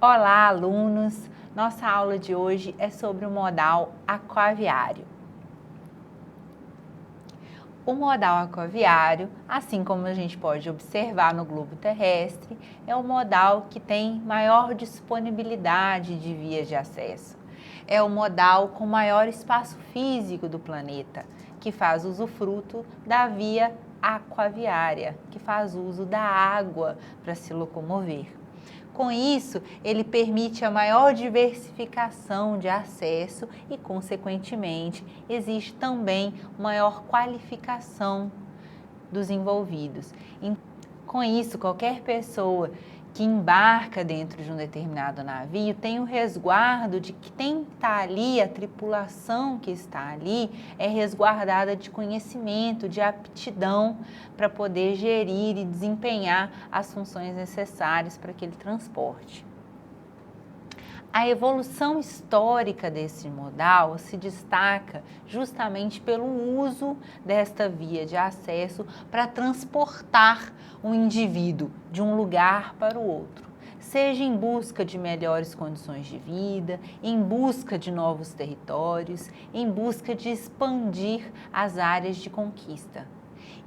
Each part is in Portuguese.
Olá, alunos! Nossa aula de hoje é sobre o modal aquaviário. O modal aquaviário, assim como a gente pode observar no globo terrestre, é o modal que tem maior disponibilidade de vias de acesso. É o modal com maior espaço físico do planeta, que faz usufruto da via aquaviária, que faz uso da água para se locomover. Com isso, ele permite a maior diversificação de acesso e, consequentemente, existe também maior qualificação dos envolvidos. Com isso, qualquer pessoa que embarca dentro de um determinado navio tem o resguardo de que quem está ali, a tripulação que está ali, é resguardada de conhecimento, de aptidão para poder gerir e desempenhar as funções necessárias para aquele transporte. A evolução histórica desse modal se destaca justamente pelo uso desta via de acesso para transportar um indivíduo de um lugar para o outro, seja em busca de melhores condições de vida, em busca de novos territórios, em busca de expandir as áreas de conquista.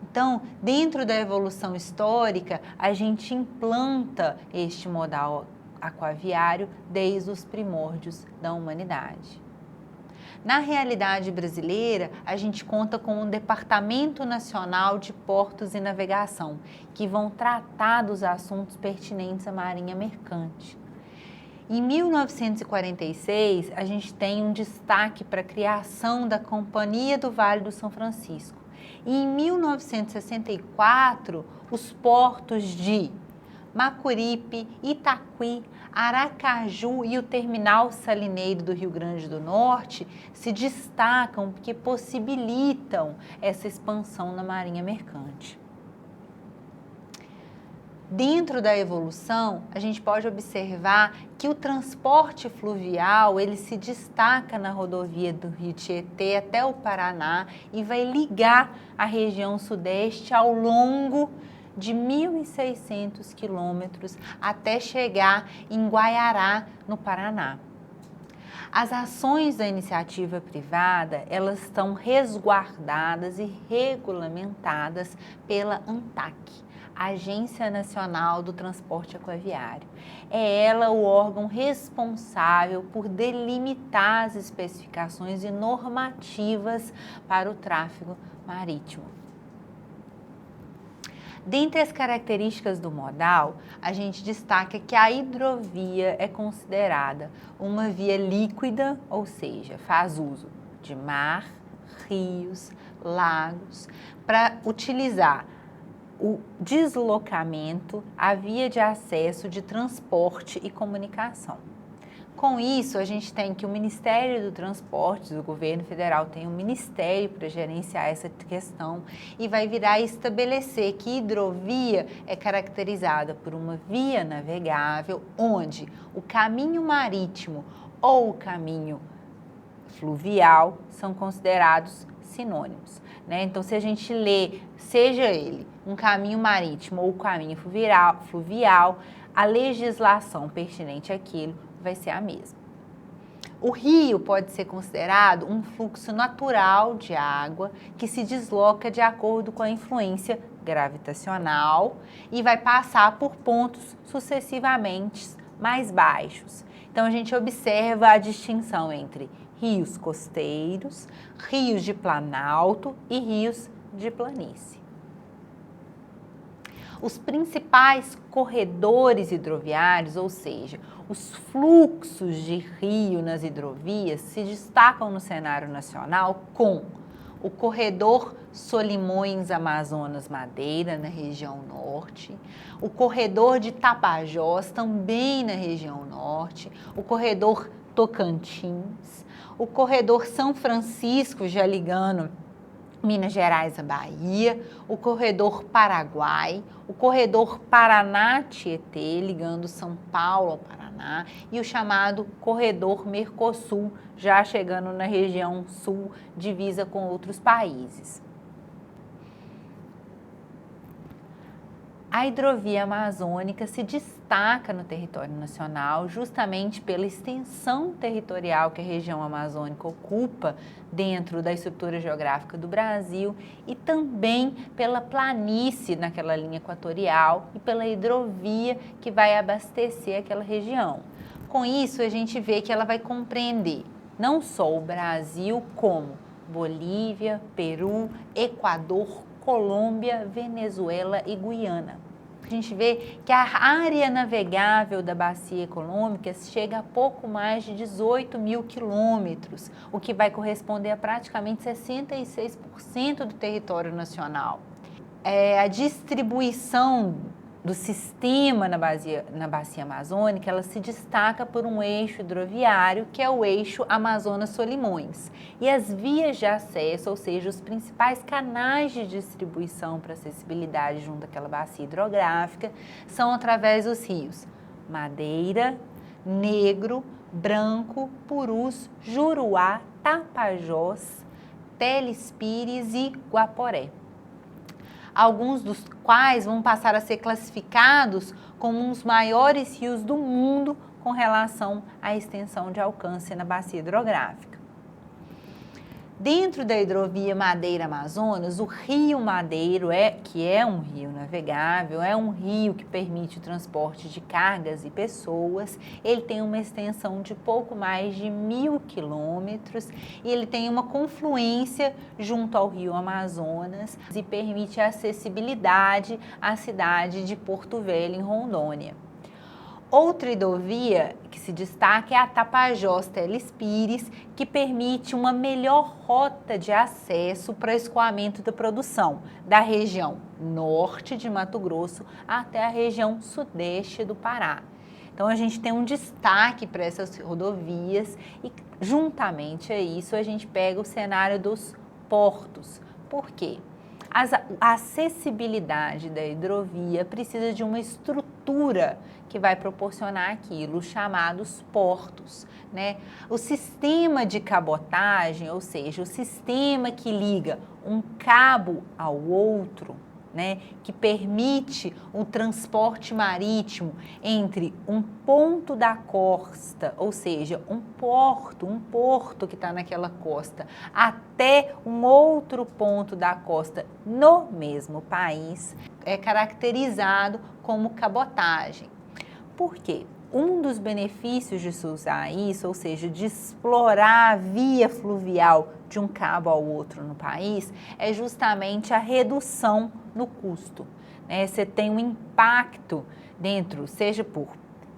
Então, dentro da evolução histórica, a gente implanta este modal aquaviário desde os primórdios da humanidade. Na realidade brasileira, a gente conta com um Departamento Nacional de Portos e Navegação, que vão tratar dos assuntos pertinentes à marinha mercante. Em 1946, a gente tem um destaque para a criação da Companhia do Vale do São Francisco. E em 1964, os portos de Macuripe, Itaqui, Aracaju e o terminal salineiro do Rio Grande do Norte se destacam porque possibilitam essa expansão na marinha mercante. Dentro da evolução, a gente pode observar que o transporte fluvial ele se destaca na rodovia do Rio Tietê até o Paraná e vai ligar a região sudeste ao longo de 1.600 quilômetros até chegar em Guaiará, no Paraná. As ações da iniciativa privada, elas estão resguardadas e regulamentadas pela ANTAQ, Agência Nacional do Transporte Aquaviário. É ela o órgão responsável por delimitar as especificações e normativas para o tráfego marítimo. Dentre as características do modal, a gente destaca que a hidrovia é considerada uma via líquida, ou seja, faz uso de mar, rios, lagos, para utilizar o deslocamento, a via de acesso de transporte e comunicação. Com isso, a gente tem que o Ministério do Transporte, o governo federal tem um ministério para gerenciar essa questão e vai virar a estabelecer que hidrovia é caracterizada por uma via navegável onde o caminho marítimo ou o caminho fluvial são considerados sinônimos, né? Então, se a gente lê, seja ele um caminho marítimo ou caminho fluvial, a legislação pertinente àquilo vai ser a mesma. O rio pode ser considerado um fluxo natural de água que se desloca de acordo com a influência gravitacional e vai passar por pontos sucessivamente mais baixos. Então, a gente observa a distinção entre rios costeiros, rios de planalto e rios de planície. Os principais corredores hidroviários, ou seja, os fluxos de rio nas hidrovias, se destacam no cenário nacional com o corredor Solimões-Amazonas-Madeira, na região norte, o corredor de Tapajós, também na região norte, o corredor Tocantins, o corredor São Francisco, já ligando Minas Gerais a Bahia, o corredor Paraguai, o corredor Paraná-Tietê, ligando São Paulo ao Paraná, e o chamado corredor Mercosul, já chegando na região sul, divisa com outros países. A hidrovia amazônica se destaca no território nacional justamente pela extensão territorial que a região amazônica ocupa dentro da estrutura geográfica do Brasil e também pela planície naquela linha equatorial e pela hidrovia que vai abastecer aquela região. Com isso, a gente vê que ela vai compreender não só o Brasil, como Bolívia, Peru, Equador, Colômbia, Venezuela e Guiana. A gente vê que a área navegável da bacia econômica chega a pouco mais de 18 mil quilômetros, o que vai corresponder a praticamente 66% do território nacional. A distribuição do sistema na bacia amazônica, ela se destaca por um eixo hidroviário, que é o eixo Amazonas-Solimões. E as vias de acesso, ou seja, os principais canais de distribuição para acessibilidade junto àquela bacia hidrográfica, são através dos rios Madeira, Negro, Branco, Purus, Juruá, Tapajós, Telespires e Guaporé. Alguns dos quais vão passar a ser classificados como os maiores rios do mundo com relação à extensão de alcance na bacia hidrográfica. Dentro da hidrovia Madeira-Amazonas, o rio Madeiro, que é um rio navegável, é um rio que permite o transporte de cargas e pessoas. Ele tem uma extensão de pouco mais de 1.000 quilômetros e ele tem uma confluência junto ao rio Amazonas e permite a acessibilidade à cidade de Porto Velho, em Rondônia. Outra hidrovia que se destaca é a Tapajós-Telespires, que permite uma melhor rota de acesso para o escoamento da produção da região norte de Mato Grosso até a região sudeste do Pará. Então, a gente tem um destaque para essas rodovias e, juntamente a isso, a gente pega o cenário dos portos. Por quê? A acessibilidade da hidrovia precisa de uma estrutura que vai proporcionar aquilo, os chamados portos, né? O sistema de cabotagem, ou seja, o sistema que liga um cabo ao outro, né, que permite o transporte marítimo entre um ponto da costa, ou seja, um porto que está naquela costa, até um outro ponto da costa no mesmo país, é caracterizado como cabotagem. Por quê? Um dos benefícios de se usar isso, ou seja, de explorar a via fluvial de um cabo ao outro no país, é justamente a redução no custo. Você tem um impacto dentro, seja por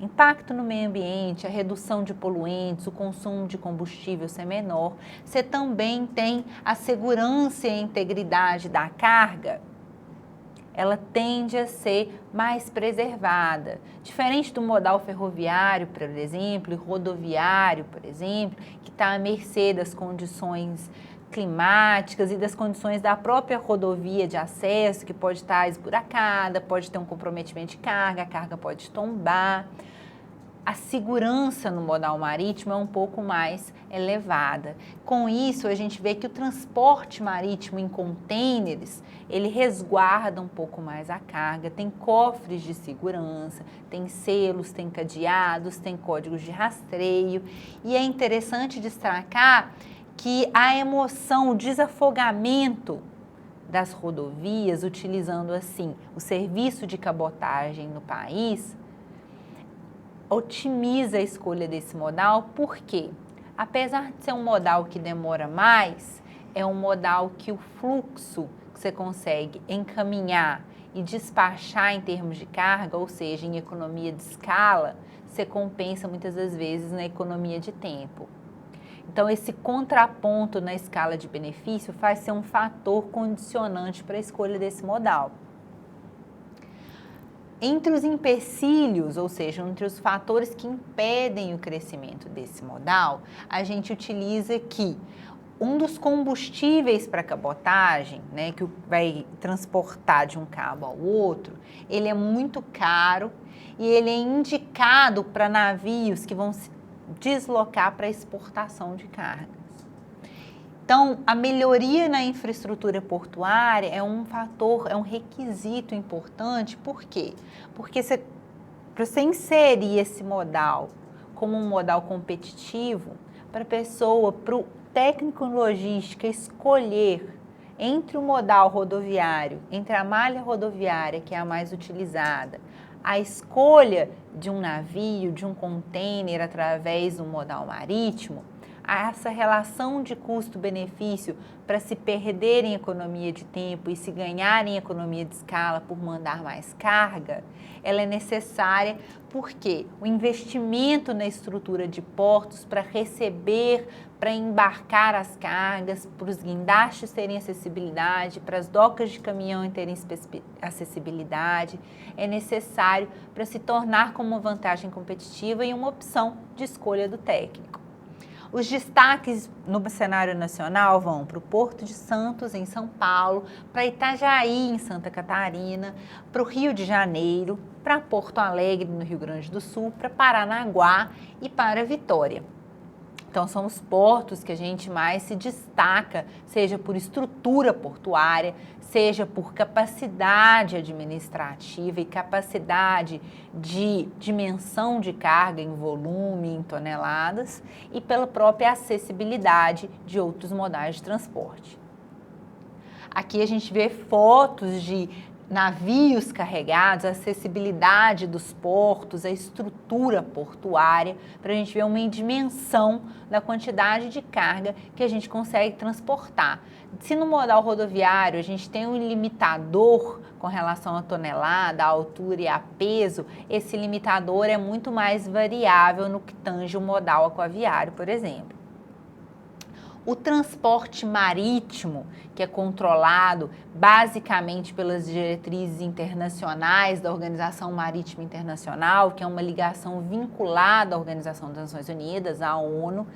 impacto no meio ambiente, a redução de poluentes, o consumo de combustível ser menor. Você também tem a segurança e a integridade da carga, ela tende a ser mais preservada. Diferente do modal ferroviário, por exemplo, e rodoviário, por exemplo, que está à mercê das condições climáticas e das condições da própria rodovia de acesso, que pode estar esburacada, pode ter um comprometimento de carga, a carga pode tombar. A segurança no modal marítimo é um pouco mais elevada. Com isso, a gente vê que o transporte marítimo em contêineres, ele resguarda um pouco mais a carga, tem cofres de segurança, tem selos, tem cadeados, tem códigos de rastreio. E é interessante destacar que a emoção, o desafogamento das rodovias, utilizando assim o serviço de cabotagem no país, otimiza a escolha desse modal, porque apesar de ser um modal que demora mais, é um modal que o fluxo que você consegue encaminhar e despachar em termos de carga, ou seja, em economia de escala, você compensa muitas das vezes na economia de tempo. Então, esse contraponto na escala de benefício faz ser um fator condicionante para a escolha desse modal. Entre os empecilhos, ou seja, entre os fatores que impedem o crescimento desse modal, a gente utiliza que um dos combustíveis para cabotagem, né, que vai transportar de um cabo ao outro, ele é muito caro e ele é indicado para navios que vão se deslocar para exportação de cargas. Então, a melhoria na infraestrutura portuária é um fator, é um requisito importante. Por quê? Porque para você inserir esse modal como um modal competitivo, para a pessoa, para o técnico em logística escolher entre o modal rodoviário, entre a malha rodoviária, que é a mais utilizada, a escolha de um navio, de um container através do modal marítimo, essa relação de custo-benefício para se perder em economia de tempo e se ganhar em economia de escala por mandar mais carga, ela é necessária porque o investimento na estrutura de portos para receber, para embarcar as cargas, para os guindastes terem acessibilidade, para as docas de caminhão terem acessibilidade, é necessário para se tornar como uma vantagem competitiva e uma opção de escolha do técnico. Os destaques no cenário nacional vão para o Porto de Santos, em São Paulo, para Itajaí, em Santa Catarina, para o Rio de Janeiro, para Porto Alegre, no Rio Grande do Sul, para Paranaguá e para Vitória. Então, são os portos que a gente mais se destaca, seja por estrutura portuária, seja por capacidade administrativa e capacidade de dimensão de carga em volume, em toneladas, e pela própria acessibilidade de outros modais de transporte. Aqui a gente vê fotos de navios carregados, a acessibilidade dos portos, a estrutura portuária, para a gente ver uma dimensão da quantidade de carga que a gente consegue transportar. Se no modal rodoviário a gente tem um limitador com relação à tonelada, à altura e a peso, esse limitador é muito mais variável no que tange o modal aquaviário, por exemplo. O transporte marítimo, que é controlado basicamente pelas diretrizes internacionais da Organização Marítima Internacional, que é uma ligação vinculada à Organização das Nações Unidas, à ONU,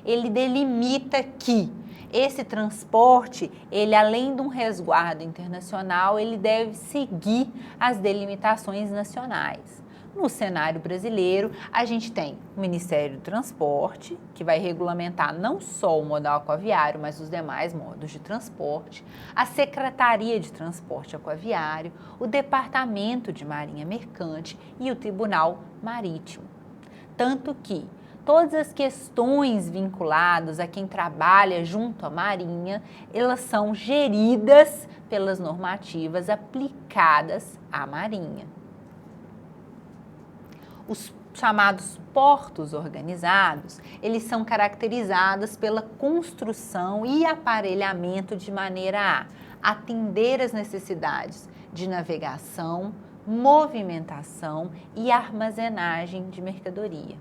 ele delimita que esse transporte, ele além de um resguardo internacional, ele deve seguir as delimitações nacionais. No cenário brasileiro, a gente tem o Ministério do Transporte, que vai regulamentar não só o modal aquaviário, mas os demais modos de transporte, a Secretaria de Transporte Aquaviário, o Departamento de Marinha Mercante e o Tribunal Marítimo. Tanto que todas as questões vinculadas a quem trabalha junto à Marinha, elas são geridas pelas normativas aplicadas à Marinha. Os chamados portos organizados, eles são caracterizados pela construção e aparelhamento de maneira a atender as necessidades de navegação, movimentação e armazenagem de mercadoria.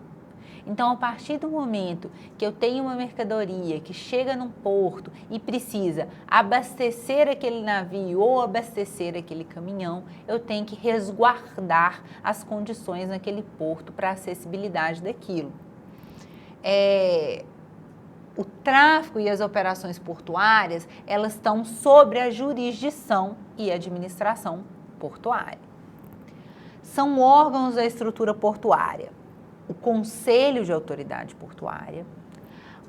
Então, a partir do momento que eu tenho uma mercadoria que chega num porto e precisa abastecer aquele navio ou abastecer aquele caminhão, eu tenho que resguardar as condições naquele porto para a acessibilidade daquilo. O tráfego e as operações portuárias, elas estão sobre a jurisdição e administração portuária. São órgãos da estrutura portuária: o Conselho de Autoridade Portuária,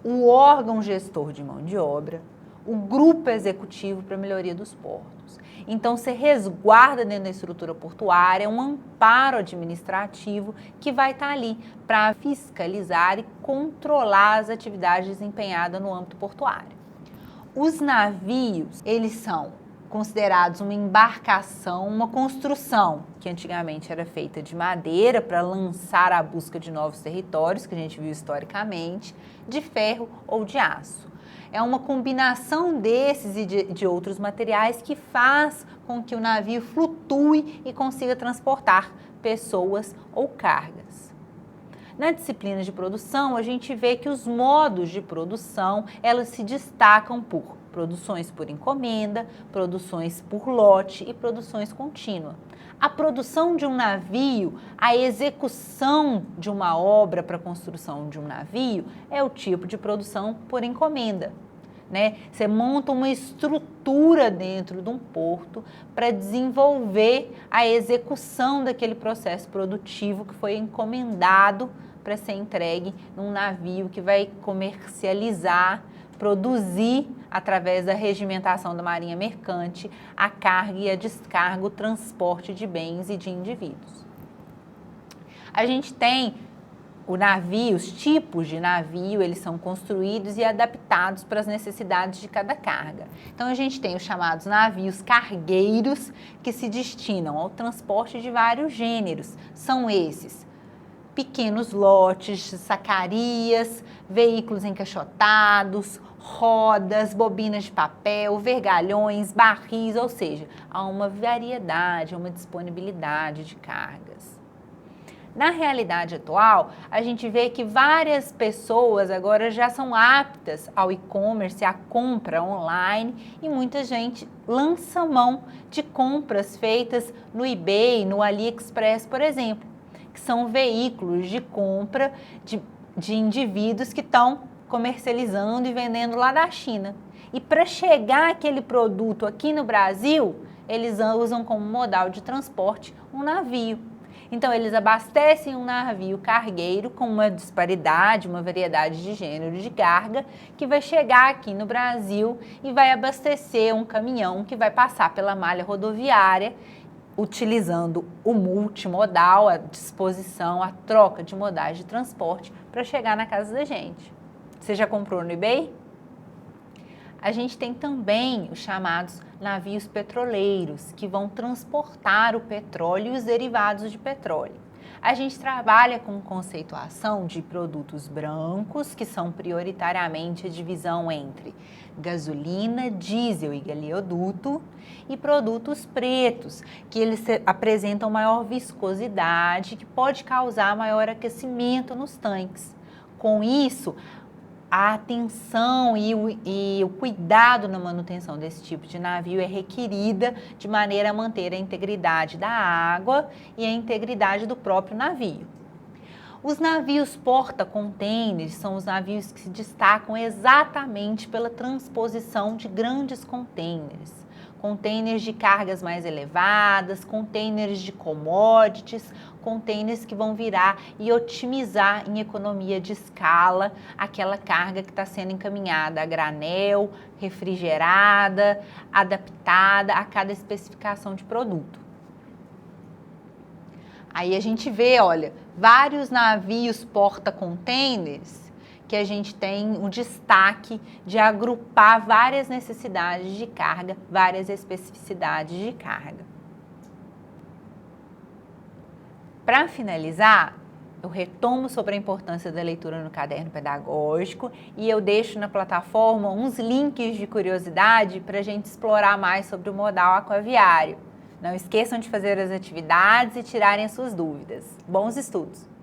o órgão gestor de mão de obra, o grupo executivo para a melhoria dos portos. Então, você resguarda dentro da estrutura portuária um amparo administrativo que vai estar ali para fiscalizar e controlar as atividades desempenhadas no âmbito portuário. Os navios, eles são considerados uma embarcação, uma construção que antigamente era feita de madeira para lançar a busca de novos territórios, que a gente viu historicamente, de ferro ou de aço. É uma combinação desses e de outros materiais que faz com que o navio flutue e consiga transportar pessoas ou cargas. Na disciplina de produção, a gente vê que os modos de produção, elas se destacam por produções por encomenda, produções por lote e produções contínuas. A produção de um navio, a execução de uma obra para a construção de um navio é o tipo de produção por encomenda, né? Você monta uma estrutura dentro de um porto para desenvolver a execução daquele processo produtivo que foi encomendado para ser entregue num navio que vai comercializar, produzir, através da regimentação da Marinha Mercante, a carga e a descarga, o transporte de bens e de indivíduos. A gente tem o navio, os tipos de navio, eles são construídos e adaptados para as necessidades de cada carga. Então, a gente tem os chamados navios cargueiros, que se destinam ao transporte de vários gêneros. São esses: pequenos lotes, sacarias, veículos encaixotados, rodas, bobinas de papel, vergalhões, barris, ou seja, há uma variedade, uma disponibilidade de cargas. Na realidade atual, a gente vê que várias pessoas agora já são aptas ao e-commerce, à compra online, e muita gente lança mão de compras feitas no eBay, no AliExpress, por exemplo, que são veículos de compra de indivíduos que estão comercializando e vendendo lá da China. E para chegar aquele produto aqui no Brasil, eles usam como modal de transporte um navio. Então, eles abastecem um navio cargueiro com uma disparidade, uma variedade de gênero de carga, que vai chegar aqui no Brasil e vai abastecer um caminhão que vai passar pela malha rodoviária, utilizando o multimodal, a disposição, a troca de modais de transporte para chegar na casa da gente. Você já comprou no eBay? A gente tem também os chamados navios petroleiros, que vão transportar o petróleo e os derivados de petróleo. A gente trabalha com conceituação de produtos brancos, que são prioritariamente a divisão entre gasolina, diesel e gasoduto, e produtos pretos, que eles apresentam maior viscosidade, que pode causar maior aquecimento nos tanques. Com isso, a atenção e o cuidado na manutenção desse tipo de navio é requerida de maneira a manter a integridade da água e a integridade do próprio navio. Os navios porta-contêineres são os navios que se destacam exatamente pela transposição de grandes contêineres. Contêineres de cargas mais elevadas, contêineres de commodities, contêineres que vão virar e otimizar em economia de escala aquela carga que está sendo encaminhada a granel, refrigerada, adaptada a cada especificação de produto. Aí a gente vê, olha, vários navios porta-contêineres que a gente tem o destaque de agrupar várias necessidades de carga, várias especificidades de carga. Para finalizar, eu retomo sobre a importância da leitura no caderno pedagógico e eu deixo na plataforma uns links de curiosidade para a gente explorar mais sobre o modal aquaviário. Não esqueçam de fazer as atividades e tirarem as suas dúvidas. Bons estudos!